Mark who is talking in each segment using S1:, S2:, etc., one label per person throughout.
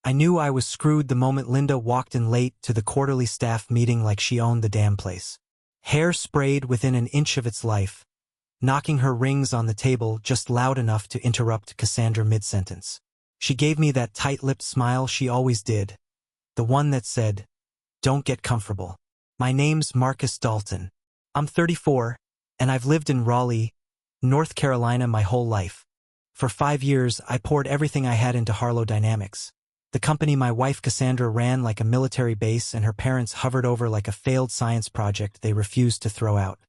S1: I knew I was screwed the moment Linda walked in late to the quarterly staff meeting like she owned the damn place. Hair sprayed within an inch of its life, knocking her rings on the table just loud enough to interrupt Cassandra mid-sentence. She gave me that tight-lipped smile she always did, the one that said, "Don't get comfortable. My name's Marcus Dalton. I'm 34, and I've lived in Raleigh, North Carolina my whole life. For 5 years, I poured everything I had into Harlow Dynamics. The company my wife Cassandra ran like a military base and her parents hovered over like a failed science project they refused to throw out.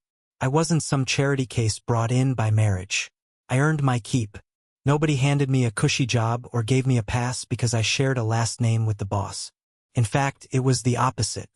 S1: I wasn't some charity case brought in by marriage. I earned my keep. Nobody handed me a cushy job or gave me a pass because I shared a last name with the boss. In fact, it was the opposite.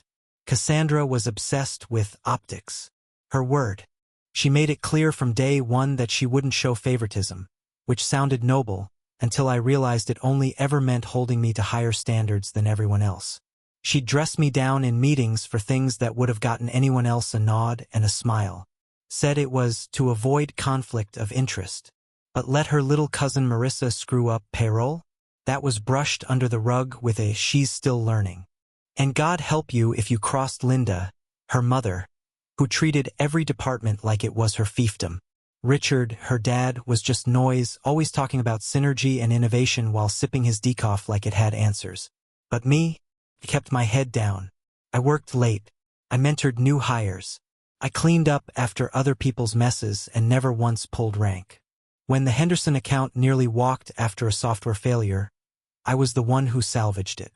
S1: Cassandra was obsessed with optics. Her word. She made it clear from day one that she wouldn't show favoritism, which sounded noble, until I realized it only ever meant holding me to higher standards than everyone else. She'd dress me down in meetings for things that would have gotten anyone else a nod and a smile. Said it was to avoid conflict of interest. But let her little cousin Marissa screw up payroll? That was brushed under the rug with a "she's still learning." And God help you if you crossed Linda, her mother, who treated every department like it was her fiefdom. Richard, her dad, was just noise, always talking about synergy and innovation while sipping his decaf like it had answers. But me? I kept my head down. I worked late. I mentored new hires. I cleaned up after other people's messes and never once pulled rank. When the Henderson account nearly walked after a software failure, I was the one who salvaged it.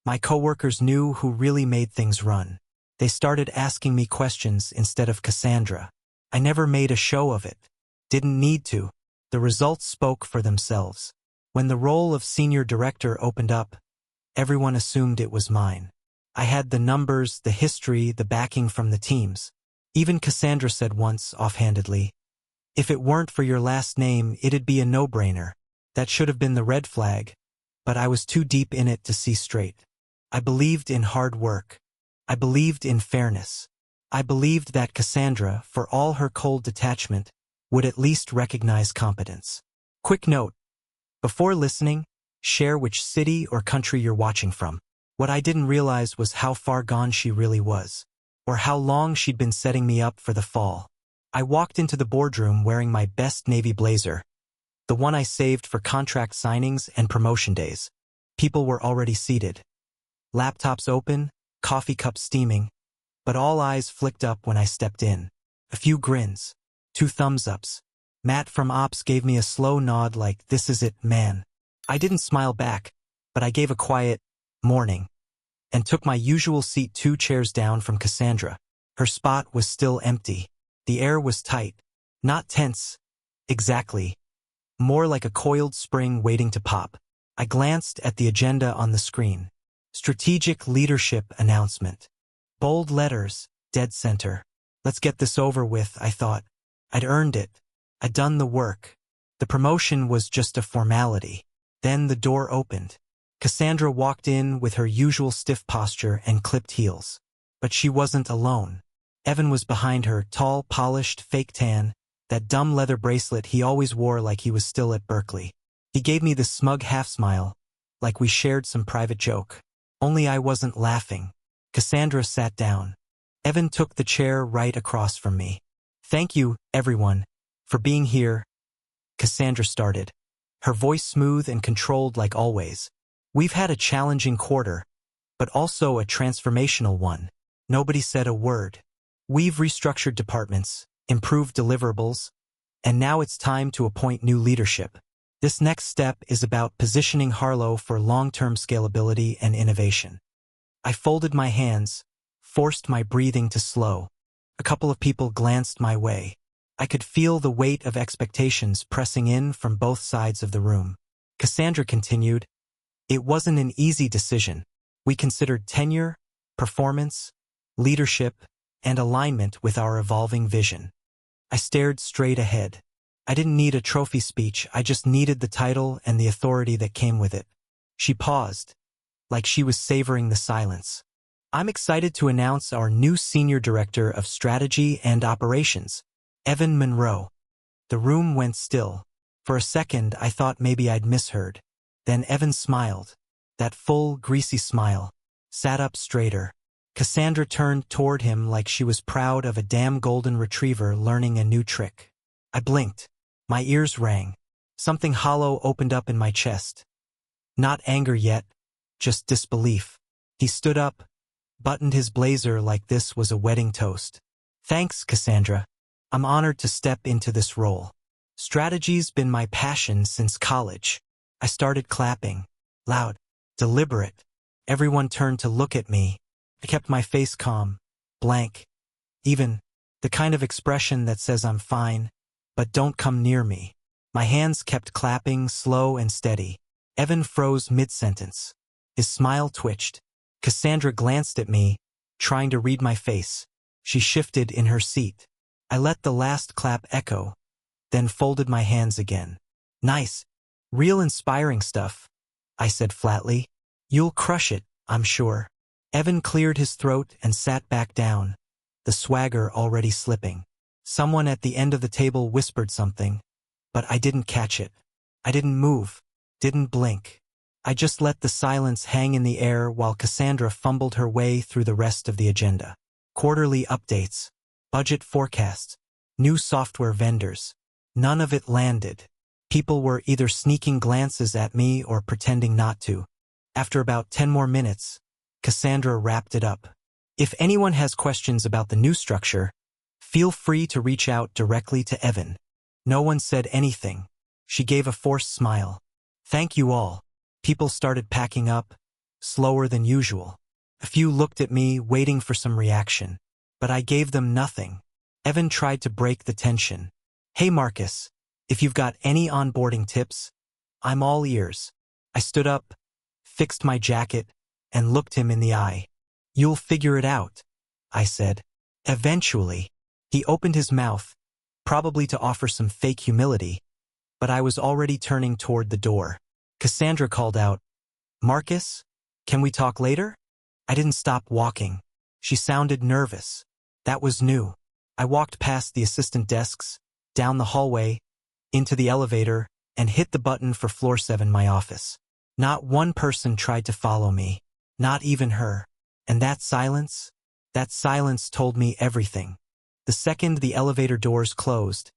S1: My coworkers knew who really made things run. They started asking me questions instead of Cassandra. I never made a show of it. Didn't need to. The results spoke for themselves. When the role of senior director opened up, everyone assumed it was mine. I had the numbers, the history, the backing from the teams. Even Cassandra said once, offhandedly, "If it weren't for your last name, it'd be a no-brainer." That should have been the red flag, but I was too deep in it to see straight. I believed in hard work. I believed in fairness. I believed that Cassandra, for all her cold detachment, would at least recognize competence. Quick note. Before listening, share which city or country you're watching from. What I didn't realize was how far gone she really was, or how long she'd been setting me up for the fall. I walked into the boardroom wearing my best navy blazer, the one I saved for contract signings and promotion days. People were already seated. Laptops open, coffee cups steaming, but all eyes flicked up when I stepped in. A few grins, 2 thumbs-ups. Matt from Ops gave me a slow nod like, "This is it, man." I didn't smile back, but I gave a quiet, "Morning," and took my usual seat 2 chairs down from Cassandra. Her spot was still empty. The air was tight. Not tense. Exactly. More like a coiled spring waiting to pop. I glanced at the agenda on the screen. Strategic Leadership Announcement. Bold letters, dead center. Let's get this over with, I thought. I'd earned it. I'd done the work. The promotion was just a formality. Then the door opened. Cassandra walked in with her usual stiff posture and clipped heels. But she wasn't alone. Evan was behind her, tall, polished, fake tan, that dumb leather bracelet he always wore like he was still at Berkeley. He gave me this smug half-smile, like we shared some private joke. Only I wasn't laughing. Cassandra sat down. Evan took the chair right across from me. "Thank you, everyone, for being here," Cassandra started, her voice smooth and controlled like always. "We've had a challenging quarter, but also a transformational one." Nobody said a word. "We've restructured departments, improved deliverables, and now it's time to appoint new leadership. This next step is about positioning Harlow for long-term scalability and innovation." I folded my hands, forced my breathing to slow. A couple of people glanced my way. I could feel the weight of expectations pressing in from both sides of the room. Cassandra continued, "It wasn't an easy decision. We considered tenure, performance, leadership, and alignment with our evolving vision." I stared straight ahead. I didn't need a trophy speech, I just needed the title and the authority that came with it. She paused, like she was savoring the silence. "I'm excited to announce our new Senior Director of Strategy and Operations, Evan Monroe." The room went still. For a second, I thought maybe I'd misheard. Then Evan smiled. That full, greasy smile. Sat up straighter. Cassandra turned toward him like she was proud of a damn golden retriever learning a new trick. I blinked. My ears rang. Something hollow opened up in my chest. Not anger yet, just disbelief. He stood up, buttoned his blazer like this was a wedding toast. Thanks, Cassandra. I'm honored to step into this role. Strategy's been my passion since college. I started clapping. Loud. Deliberate. Everyone turned to look at me. I kept my face calm. Blank. Even. The kind of expression that says I'm fine, but don't come near me. My hands kept clapping, slow and steady. Evan froze mid-sentence. His smile twitched. Cassandra glanced at me, trying to read my face. She shifted in her seat. I let the last clap echo, then folded my hands again. Nice. Real inspiring stuff, I said flatly. You'll crush it, I'm sure. Evan cleared his throat and sat back down, the swagger already slipping. Someone at the end of the table whispered something, but I didn't catch it. I didn't move, didn't blink. I just let the silence hang in the air while Cassandra fumbled her way through the rest of the agenda. Quarterly updates, budget forecasts, new software vendors. None of it landed. People were either sneaking glances at me or pretending not to. After about 10 more minutes, Cassandra wrapped it up. If anyone has questions about the new structure, feel free to reach out directly to Evan. No one said anything. She gave a forced smile. Thank you all. People started packing up, slower than usual. A few looked at me, waiting for some reaction. But I gave them nothing. Evan tried to break the tension. Hey Marcus, if you've got any onboarding tips, I'm all ears. I stood up, fixed my jacket, and looked him in the eye. You'll figure it out, I said. Eventually. He opened his mouth, probably to offer some fake humility, but I was already turning toward the door. Cassandra called out, Marcus, can we talk later? I didn't stop walking. She sounded nervous. That was new. I walked past the assistant desks, down the hallway, into the elevator, and hit the button for floor 7, my office. Not one person tried to follow me, not even her. And that silence told me everything. The second the elevator doors closed,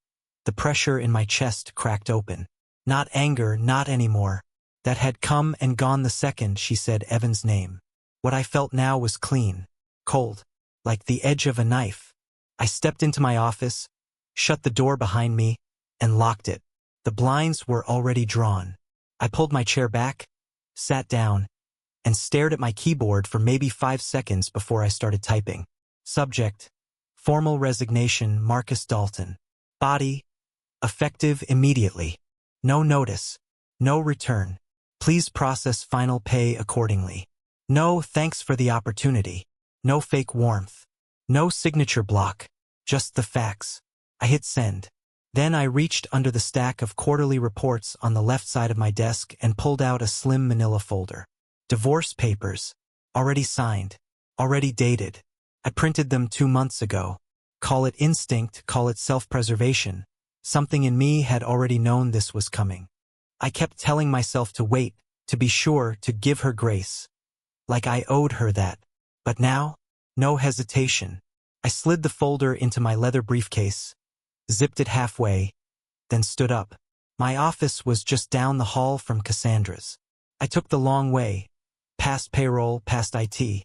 S1: the pressure in my chest cracked open. Not anger, not anymore. That had come and gone the second she said Evan's name. What I felt now was clean, cold, like the edge of a knife. I stepped into my office, shut the door behind me, and locked it. The blinds were already drawn. I pulled my chair back, sat down, and stared at my keyboard for maybe 5 seconds before I started typing. Subject: formal resignation, Marcus Dalton. Body: effective immediately. No notice. No return. Please process final pay accordingly. No thanks for the opportunity. No fake warmth. No signature block. Just the facts. I hit send. Then I reached under the stack of quarterly reports on the left side of my desk and pulled out a slim manila folder. Divorce papers. Already signed. Already dated. I printed them 2 months ago. Call it instinct, call it self-preservation. Something in me had already known this was coming. I kept telling myself to wait, to be sure, to give her grace. Like I owed her that. But now, no hesitation. I slid the folder into my leather briefcase, zipped it halfway, then stood up. My office was just down the hall from Cassandra's. I took the long way, past payroll, past IT.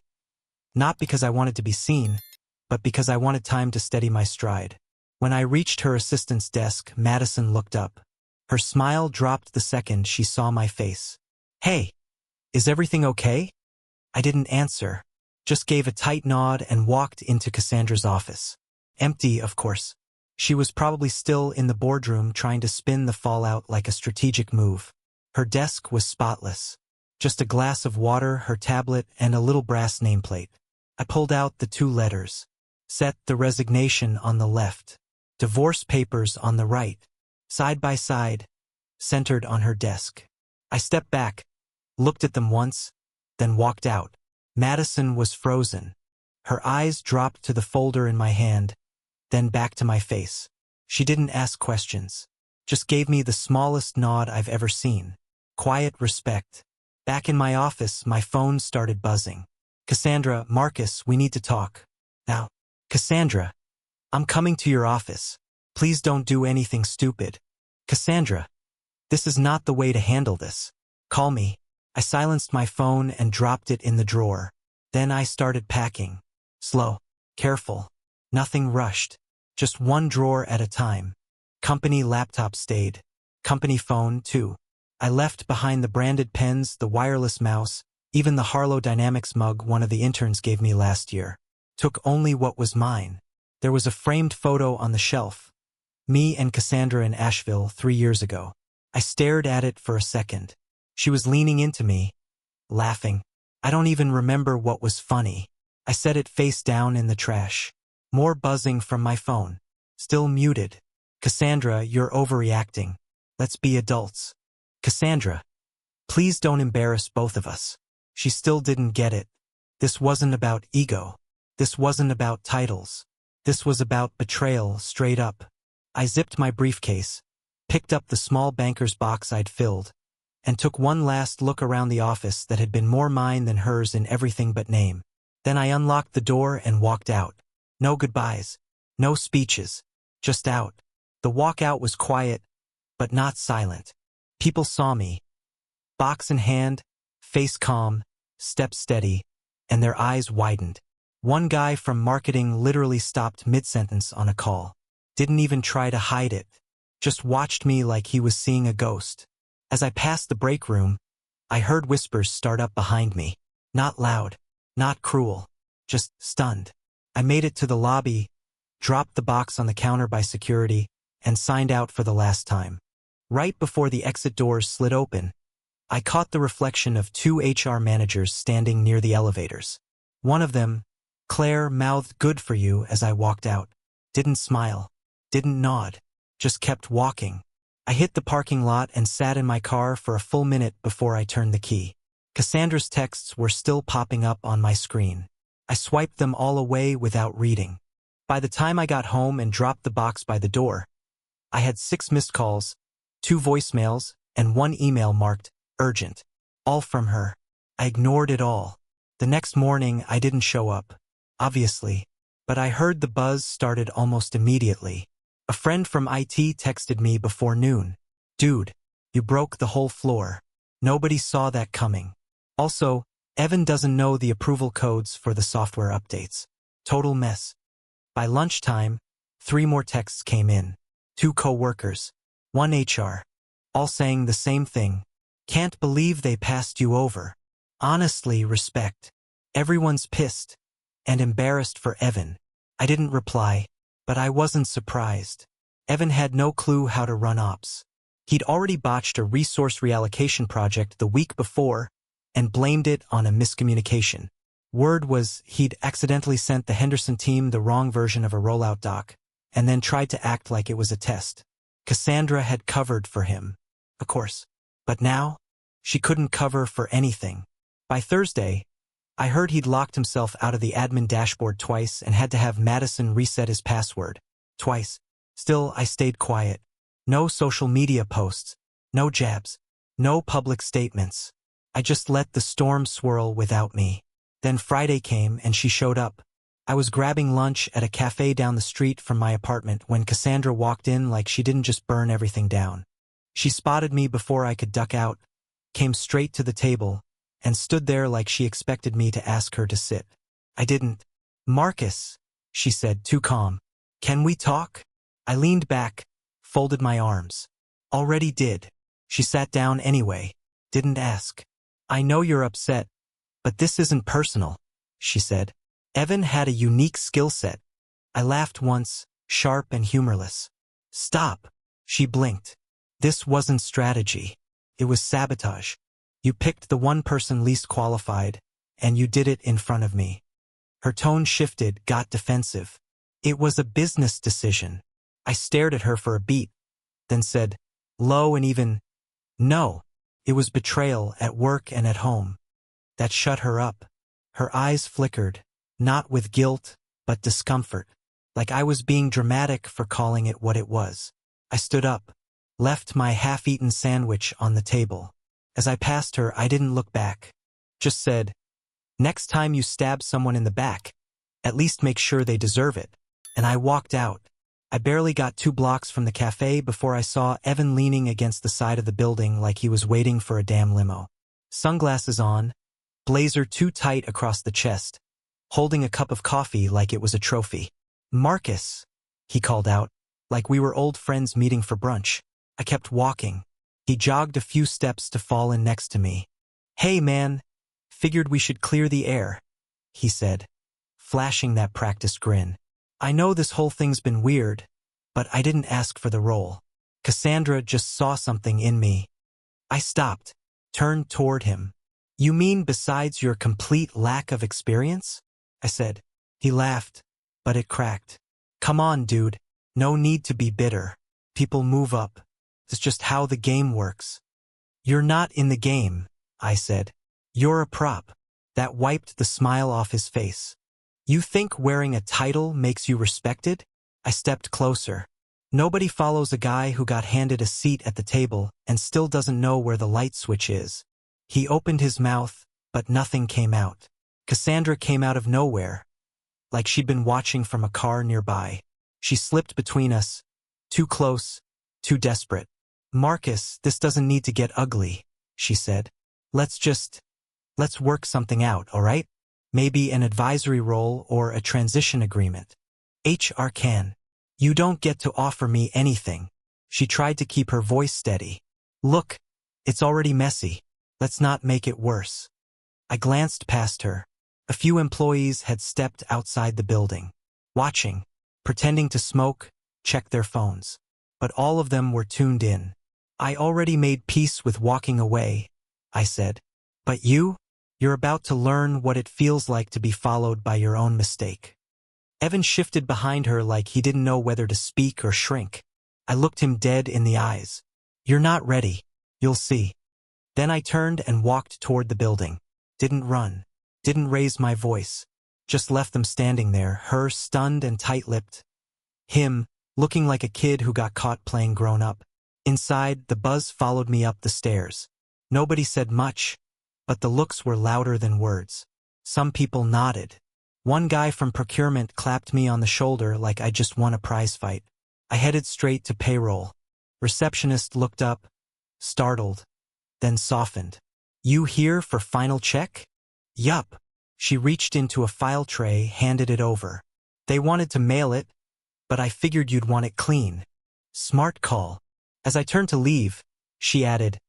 S1: Not because I wanted to be seen, but because I wanted time to steady my stride. When I reached her assistant's desk, Madison looked up. Her smile dropped the second she saw my face. Hey, is everything okay? I didn't answer, just gave a tight nod and walked into Cassandra's office. Empty, of course. She was probably still in the boardroom trying to spin the fallout like a strategic move. Her desk was spotless. Just a glass of water, her tablet, and a little brass nameplate. I pulled out the 2 letters. Set the resignation on the left. Divorce papers on the right. Side by side, centered on her desk. I stepped back, looked at them once, then walked out. Madison was frozen. Her eyes dropped to the folder in my hand, then back to my face. She didn't ask questions, just gave me the smallest nod I've ever seen. Quiet respect. Back in my office, my phone started buzzing. Cassandra, Marcus, we need to talk. Now. Cassandra. I'm coming to your office. Please don't do anything stupid. Cassandra. This is not the way to handle this. Call me. I silenced my phone and dropped it in the drawer. Then I started packing. Slow. Careful. Nothing rushed. Just one drawer at a time. Company laptop stayed. Company phone, too. I left behind the branded pens, the wireless mouse, even the Harlow Dynamics mug one of the interns gave me last year. Took only what was mine. There was a framed photo on the shelf. Me and Cassandra in Asheville 3 years ago. I stared at it for a second. She was leaning into me, laughing. I don't even remember what was funny. I set it face down in the trash. More buzzing from my phone. Still muted. Cassandra, you're overreacting. Let's be adults. Cassandra. Please don't embarrass both of us. She still didn't get it. This wasn't about ego. This wasn't about titles. This was about betrayal, straight up. I zipped my briefcase, picked up the small banker's box I'd filled, and took one last look around the office that had been more mine than hers in everything but name. Then I unlocked the door and walked out. No goodbyes. No speeches. Just out. The walkout was quiet, but not silent. People saw me. Box in hand, face calm, step steady, and their eyes widened. One guy from marketing literally stopped mid-sentence on a call. Didn't even try to hide it. Just watched me like he was seeing a ghost. As I passed the break room, I heard whispers start up behind me. Not loud, not cruel, just stunned. I made it to the lobby, dropped the box on the counter by security, and signed out for the last time. Right before the exit doors slid open, I caught the reflection of 2 HR managers standing near the elevators. One of them, Claire, mouthed "good for you" as I walked out. Didn't smile, didn't nod, just kept walking. I hit the parking lot and sat in my car for a full minute before I turned the key. Cassandra's texts were still popping up on my screen. I swiped them all away without reading. By the time I got home and dropped the box by the door, I had 6 missed calls, 2 voicemails, and 1 email marked urgent. All from her. I ignored it all. The next morning, I didn't show up, obviously, but I heard the buzz started almost immediately. A friend from IT texted me before noon. Dude, you broke the whole floor. Nobody saw that coming. Also, Evan doesn't know the approval codes for the software updates. Total mess. By lunchtime, 3 more texts came in. 2 co-workers, 1 HR, all saying the same thing. Can't believe they passed you over. Honestly, respect. Everyone's pissed and embarrassed for Evan. I didn't reply, but I wasn't surprised. Evan had no clue how to run ops. He'd already botched a resource reallocation project the week before and blamed it on a miscommunication. Word was he'd accidentally sent the Henderson team the wrong version of a rollout doc and then tried to act like it was a test. Cassandra had covered for him, of course. But now, she couldn't cover for anything. By Thursday, I heard he'd locked himself out of the admin dashboard twice and had to have Madison reset his password. Twice. Still, I stayed quiet. No social media posts. No jabs. No public statements. I just let the storm swirl without me. Then Friday came and she showed up. I was grabbing lunch at a cafe down the street from my apartment when Cassandra walked in like she didn't just burn everything down. She spotted me before I could duck out, came straight to the table, and stood there like she expected me to ask her to sit. I didn't. Marcus, she said, too calm. Can we talk? I leaned back, folded my arms. Already did. She sat down anyway, didn't ask. I know you're upset, but this isn't personal, she said. Evan had a unique skill set. I laughed once, sharp and humorless. Stop, she blinked. This wasn't strategy. It was sabotage. You picked the one person least qualified, and you did it in front of me. Her tone shifted, got defensive. It was a business decision. I stared at her for a beat, then said, low and even, no. It was betrayal at work and at home. That shut her up. Her eyes flickered, not with guilt, but discomfort, like I was being dramatic for calling it what it was. I stood up, left my half-eaten sandwich on the table. As I passed her, I didn't look back. Just said, "Next time you stab someone in the back, at least make sure they deserve it." And I walked out. I barely got 2 blocks from the cafe before I saw Evan leaning against the side of the building like he was waiting for a damn limo. Sunglasses on, blazer too tight across the chest, holding a cup of coffee like it was a trophy. "Marcus," he called out, like we were old friends meeting for brunch. I kept walking. He jogged a few steps to fall in next to me. "Hey man, figured we should clear the air," he said, flashing that practiced grin. "I know this whole thing's been weird, but I didn't ask for the role. Cassandra just saw something in me." I stopped, turned toward him. "You mean besides your complete lack of experience?" I said. He laughed, but it cracked. "Come on, dude. No need to be bitter. People move up. It's just how the game works." "You're not in the game," I said. "You're a prop." That wiped the smile off his face. "You think wearing a title makes you respected?" I stepped closer. Nobody follows a guy who got handed a seat at the table and still doesn't know where the light switch is. He opened his mouth, but nothing came out. Cassandra came out of nowhere, like she'd been watching from a car nearby. She slipped between us, too close, too desperate. "Marcus, this doesn't need to get ugly," she said. Let's work something out, all right? Maybe an advisory role or a transition agreement." "HR can. You don't get to offer me anything." She tried to keep her voice steady. "Look, it's already messy. Let's not make it worse." I glanced past her. A few employees had stepped outside the building, watching, pretending to smoke, check their phones. But all of them were tuned in. "I already made peace with walking away," I said. "But you're about to learn what it feels like to be followed by your own mistake." Evan shifted behind her like he didn't know whether to speak or shrink. I looked him dead in the eyes. "You're not ready. You'll see." Then I turned and walked toward the building. Didn't run. Didn't raise my voice. Just left them standing there, her stunned and tight-lipped. Him, looking like a kid who got caught playing grown-up. Inside, the buzz followed me up the stairs. Nobody said much, but the looks were louder than words. Some people nodded. One guy from procurement clapped me on the shoulder like I just won a prize fight. I headed straight to payroll. Receptionist looked up, startled, then softened. "You here for final check?" "Yup." She reached into a file tray, handed it over. "They wanted to mail it, but I figured you'd want it clean." Smart call. As I turned to leave, she added,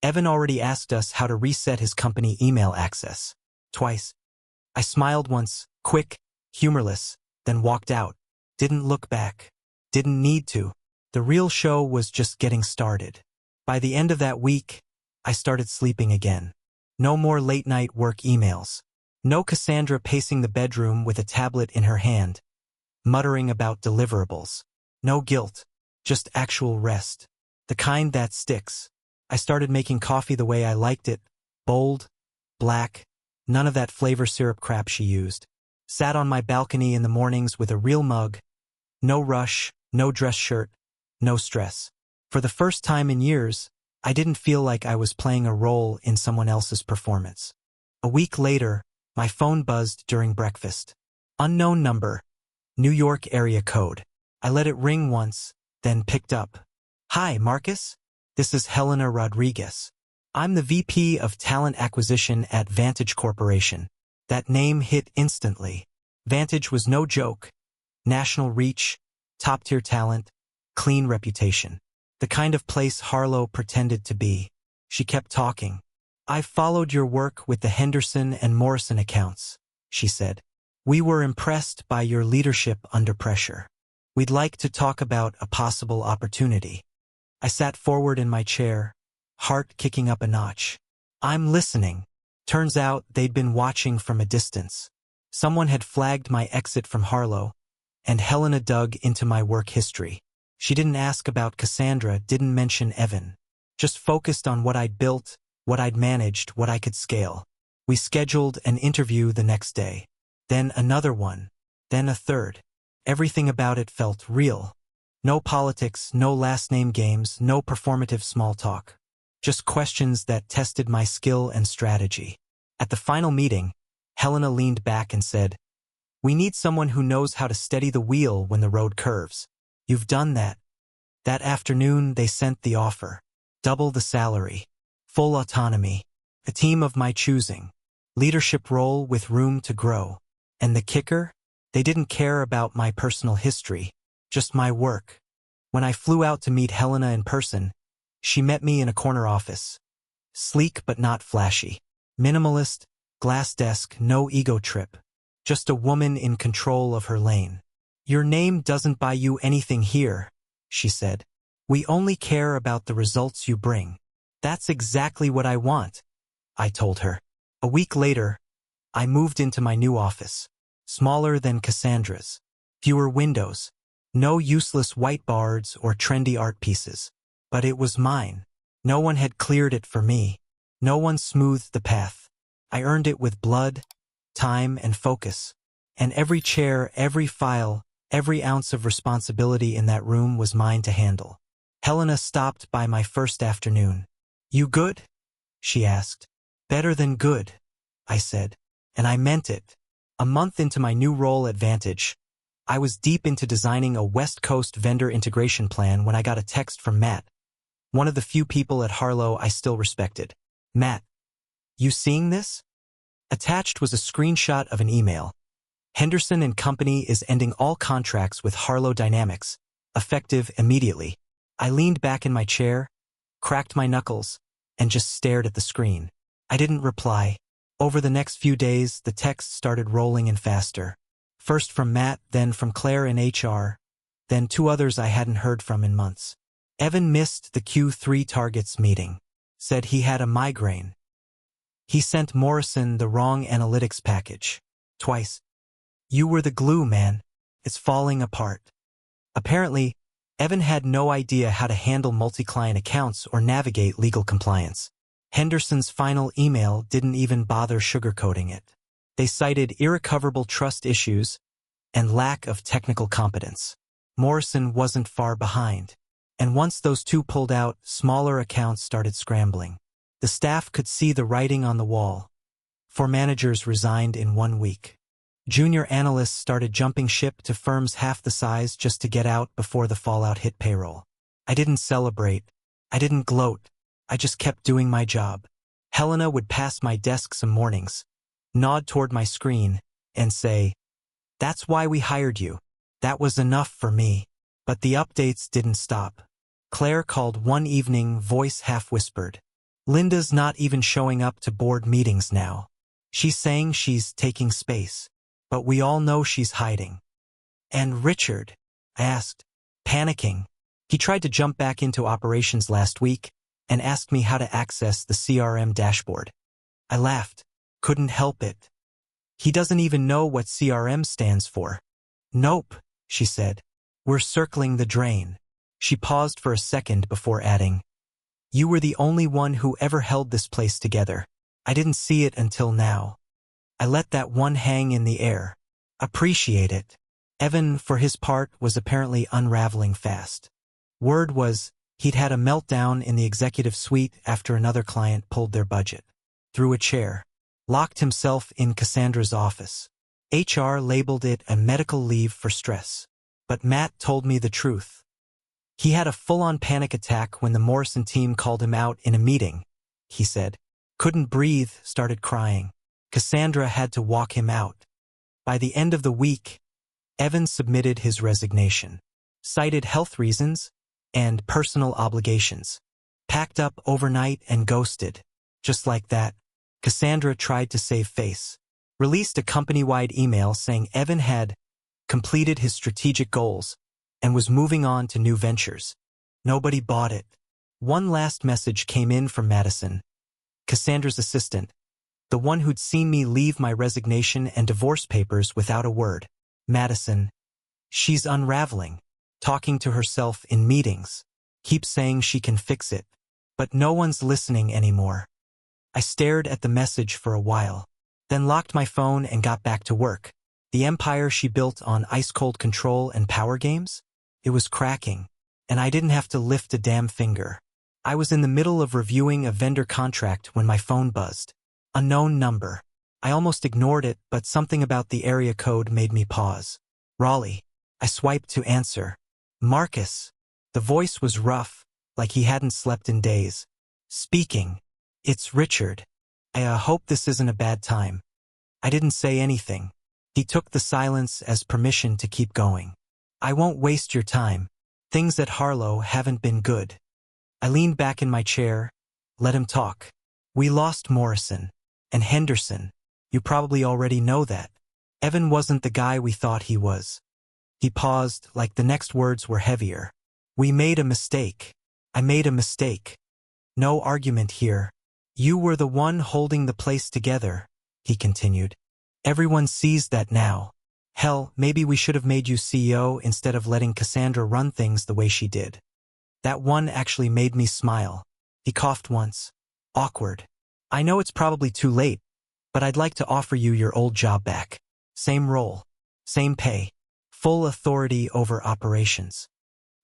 S1: "Evan already asked us how to reset his company email access. Twice." I smiled once, quick, humorless, then walked out. Didn't look back. Didn't need to. The real show was just getting started. By the end of that week, I started sleeping again. No more late-night work emails. No Cassandra pacing the bedroom with a tablet in her hand, muttering about deliverables. No guilt, just actual rest. The kind that sticks. I started making coffee the way I liked it, bold, black, none of that flavor syrup crap she used. Sat on my balcony in the mornings with a real mug. No rush, no dress shirt, no stress. For the first time in years, I didn't feel like I was playing a role in someone else's performance. A week later, my phone buzzed during breakfast. Unknown number, New York area code. I let it ring once, then picked up. "Hi, Marcus. This is Helena Rodriguez. I'm the VP of Talent Acquisition at Vantage Corporation." That name hit instantly. Vantage was no joke. National reach, top-tier talent, clean reputation. The kind of place Harlow pretended to be. She kept talking. "I've followed your work with the Henderson and Morrison accounts," she said. "We were impressed by your leadership under pressure. We'd like to talk about a possible opportunity." I sat forward in my chair, heart kicking up a notch. "I'm listening." Turns out they'd been watching from a distance. Someone had flagged my exit from Harlow, and Helena dug into my work history. She didn't ask about Cassandra, didn't mention Evan. Just focused on what I'd built, what I'd managed, what I could scale. We scheduled an interview the next day. Then another one. Then a third. Everything about it felt real. No politics, no last name games, no performative small talk. just questions that tested my skill and strategy. At the final meeting, Helena leaned back and said, "We need someone who knows how to steady the wheel when the road curves. You've done that." That afternoon, they sent the offer. Double the salary. Full autonomy. A team of my choosing. Leadership role with room to grow. And the kicker? They didn't care about my personal history, just my work. When I flew out to meet Helena in person, she met me in a corner office. Sleek but not flashy. Minimalist, glass desk, no ego trip. Just a woman in control of her lane. "Your name doesn't buy you anything here," she said. "We only care about the results you bring." "That's exactly what I want," I told her. A week later, I moved into my new office. Smaller than Cassandra's. Fewer windows. No useless whiteboards or trendy art pieces. But it was mine. No one had cleared it for me. No one smoothed the path. I earned it with blood, time, and focus. And every chair, every file, every ounce of responsibility in that room was mine to handle. Helena stopped by my first afternoon. "You good?" she asked. "Better than good," I said. And I meant it. A month into my new role at Vantage, I was deep into designing a West Coast vendor integration plan when I got a text from Matt, one of the few people at Harlow I still respected. "Matt, you seeing this?" Attached was a screenshot of an email. "Henderson and Company is ending all contracts with Harlow Dynamics, effective immediately." I leaned back in my chair, cracked my knuckles, and just stared at the screen. I didn't reply. Over the next few days, the texts started rolling in faster. First from Matt, then from Claire in HR, then two others I hadn't heard from in months. Evan missed the Q3 targets meeting. Said he had a migraine. He sent Morrison the wrong analytics package. Twice. "You were the glue, man. It's falling apart." Apparently, Evan had no idea how to handle multi-client accounts or navigate legal compliance. Henderson's final email didn't even bother sugarcoating it. They cited irrecoverable trust issues and lack of technical competence. Morrison wasn't far behind. And once those two pulled out, smaller accounts started scrambling. The staff could see the writing on the wall. 4 managers resigned in 1 week. Junior analysts started jumping ship to firms half the size just to get out before the fallout hit payroll. I didn't celebrate. I didn't gloat. I just kept doing my job. Helena would pass my desk some mornings, nod toward my screen, and say, "That's why we hired you." That was enough for me. But the updates didn't stop. Claire called one evening, voice half-whispered. "Linda's not even showing up to board meetings now. She's saying she's taking space. But we all know she's hiding." "And Richard?" I asked, panicking. He tried to jump back into operations last week and asked me how to access the CRM dashboard. I laughed. Couldn't help it. "He doesn't even know what CRM stands for." "Nope," she said. "We're circling the drain." She paused for a second before adding, "You were the only one who ever held this place together. I didn't see it until now." I let that one hang in the air. Appreciate it. Evan, for his part, was apparently unraveling fast. Word was, he'd had a meltdown in the executive suite after another client pulled their budget. Threw a chair. Locked himself in Cassandra's office. HR labeled it a medical leave for stress. But Matt told me the truth. He had a full-on panic attack when the Morrison team called him out in a meeting, he said. Couldn't breathe, started crying. Cassandra had to walk him out. By the end of the week, Evan submitted his resignation. Cited health reasons and personal obligations. Packed up overnight and ghosted. Just like that, Cassandra tried to save face. Released a company-wide email saying Evan had completed his strategic goals and was moving on to new ventures. Nobody bought it. One last message came in from Madison, Cassandra's assistant, the one who'd seen me leave my resignation and divorce papers without a word. Madison, she's unraveling, talking to herself in meetings, keeps saying she can fix it, but no one's listening anymore. I stared at the message for a while, then locked my phone and got back to work. The empire she built on ice-cold control and power games? It was cracking, and I didn't have to lift a damn finger. I was in the middle of reviewing a vendor contract when my phone buzzed. Unknown number. I almost ignored it, but something about the area code made me pause. Raleigh. I swiped to answer. Marcus. The voice was rough, like he hadn't slept in days. Speaking. It's Richard. I hope this isn't a bad time. I didn't say anything. He took the silence as permission to keep going. I won't waste your time. Things at Harlow haven't been good. I leaned back in my chair, let him talk. We lost Morrison. And Henderson. You probably already know that. Evan wasn't the guy we thought he was. He paused, like the next words were heavier. We made a mistake. I made a mistake. No argument here. You were the one holding the place together, he continued. Everyone sees that now. Hell, maybe we should have made you CEO instead of letting Cassandra run things the way she did. That one actually made me smile. He coughed once. Awkward. I know it's probably too late, but I'd like to offer you your old job back. Same role. Same pay. Full authority over operations.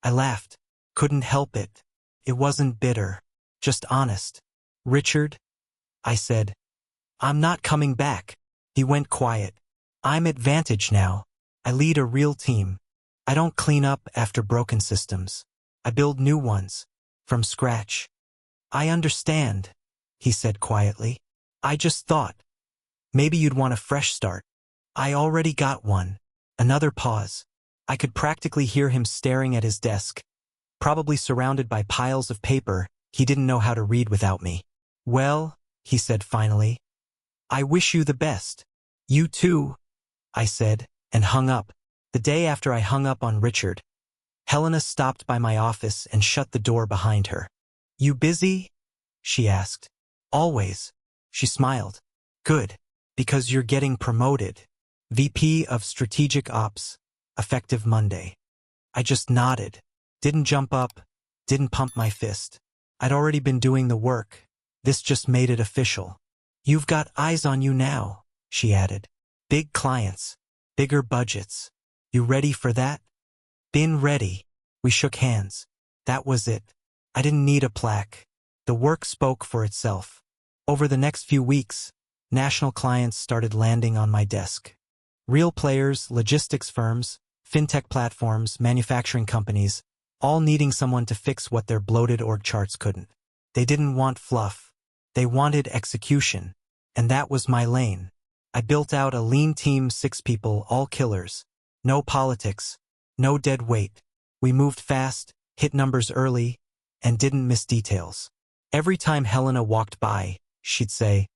S1: I laughed. Couldn't help it. It wasn't bitter. Just honest. Richard? I said. I'm not coming back. He went quiet. I'm at Vantage now. I lead a real team. I don't clean up after broken systems. I build new ones. From scratch. I understand, he said quietly. I just thought. Maybe you'd want a fresh start. I already got one. Another pause. I could practically hear him staring at his desk. Probably surrounded by piles of paper, he didn't know how to read without me. Well, he said finally. I wish you the best. You too, I said, and hung up. The day after I hung up on Richard, Helena stopped by my office and shut the door behind her. You busy? She asked. Always. She smiled. Good, because you're getting promoted. VP of Strategic Ops, effective Monday. I just nodded. Didn't jump up, didn't pump my fist. I'd already been doing the work. This just made it official. You've got eyes on you now, she added. Big clients, bigger budgets. You ready for that? Been ready. We shook hands. That was it. I didn't need a plaque. The work spoke for itself. Over the next few weeks, national clients started landing on my desk. Real players, logistics firms, fintech platforms, manufacturing companies, all needing someone to fix what their bloated org charts couldn't. They didn't want fluff. They wanted execution. And that was my lane. I built out a lean team, 6 people, all killers. No politics. No dead weight. We moved fast, hit numbers early, and didn't miss details. Every time Helena walked by, she'd say,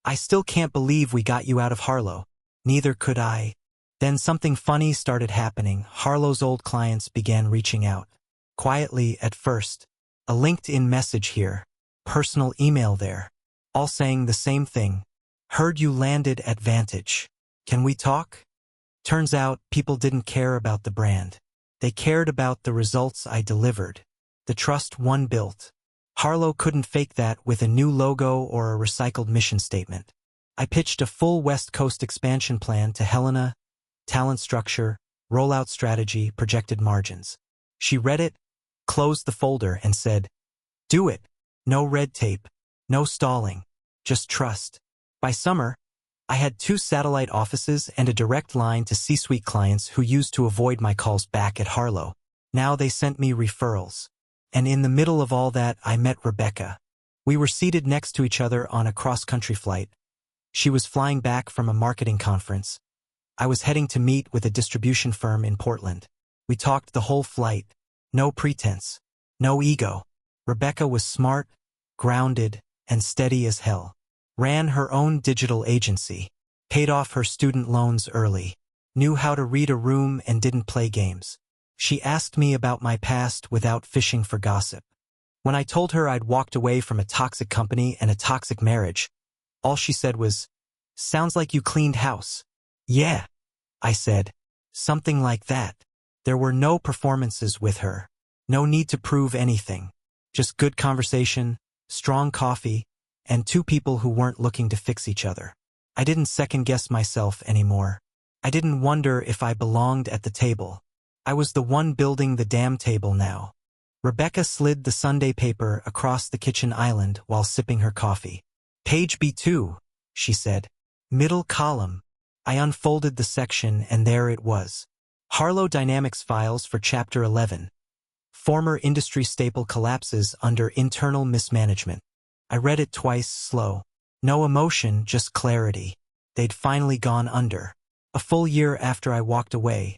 S1: I still can't believe we got you out of Harlow. Neither could I. Then something funny started happening. Harlow's old clients began reaching out. Quietly at first. A LinkedIn message here. Personal email there. All saying the same thing. Heard you landed at Vantage. Can we talk? Turns out people didn't care about the brand. They cared about the results I delivered. The trust one built. Harlow couldn't fake that with a new logo or a recycled mission statement. I pitched a full West Coast expansion plan to Helena, talent structure, rollout strategy, projected margins. She read it, closed the folder, and said, do it. No red tape, no stalling, just trust. By summer, I had 2 satellite offices and a direct line to C-suite clients who used to avoid my calls back at Harlow. Now they sent me referrals. And in the middle of all that, I met Rebecca. We were seated next to each other on a cross-country flight. She was flying back from a marketing conference. I was heading to meet with a distribution firm in Portland. We talked the whole flight. No pretense. No ego. Rebecca was smart, grounded, and steady as hell. Ran her own digital agency. Paid off her student loans early. Knew how to read a room and didn't play games. She asked me about my past without fishing for gossip. When I told her I'd walked away from a toxic company and a toxic marriage, all she said was, sounds like you cleaned house. Yeah, I said. Something like that. There were no performances with her. No need to prove anything. Just good conversation, strong coffee, and 2 people who weren't looking to fix each other. I didn't second-guess myself anymore. I didn't wonder if I belonged at the table. I was the one building the damn table now. Rebecca slid the Sunday paper across the kitchen island while sipping her coffee. Page B2, she said. Middle column. I unfolded the section and there it was. Harlow Dynamics files for Chapter 11. Former industry staple collapses under internal mismanagement. I read it twice, slow. No emotion, just clarity. They'd finally gone under. A full year after I walked away,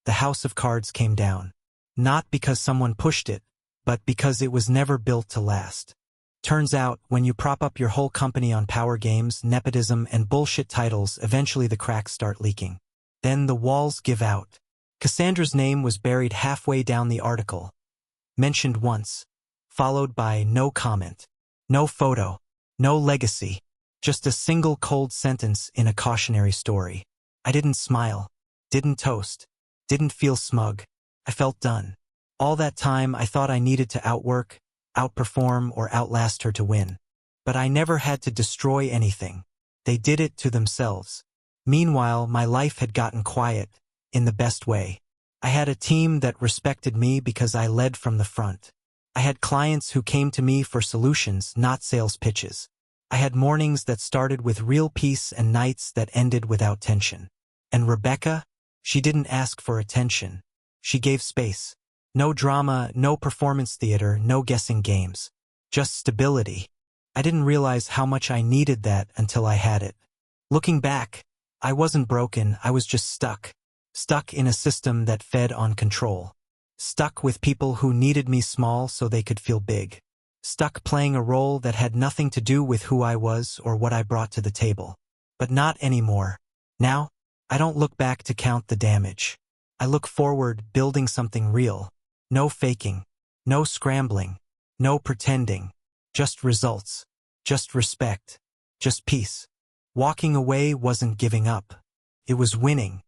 S1: the house of cards came down. Not because someone pushed it, but because it was never built to last. Turns out, when you prop up your whole company on power games, nepotism, and bullshit titles, eventually the cracks start leaking. Then the walls give out. Cassandra's name was buried halfway down the article. Mentioned once, followed by no comment. No photo. No legacy. Just a single cold sentence in a cautionary story. I didn't smile. Didn't toast. Didn't feel smug. I felt done. All that time I thought I needed to outwork, outperform, or outlast her to win. But I never had to destroy anything. They did it to themselves. Meanwhile, my life had gotten quiet, in the best way. I had a team that respected me because I led from the front. I had clients who came to me for solutions, not sales pitches. I had mornings that started with real peace and nights that ended without tension. And Rebecca? She didn't ask for attention. She gave space. No drama, no performance theater, no guessing games. Just stability. I didn't realize how much I needed that until I had it. Looking back, I wasn't broken, I was just stuck. Stuck in a system that fed on control. Stuck with people who needed me small so they could feel big. Stuck playing a role that had nothing to do with who I was or what I brought to the table. But not anymore. Now, I don't look back to count the damage. I look forward, building something real. No faking. No scrambling. No pretending. Just results. Just respect. Just peace. Walking away wasn't giving up. It was winning.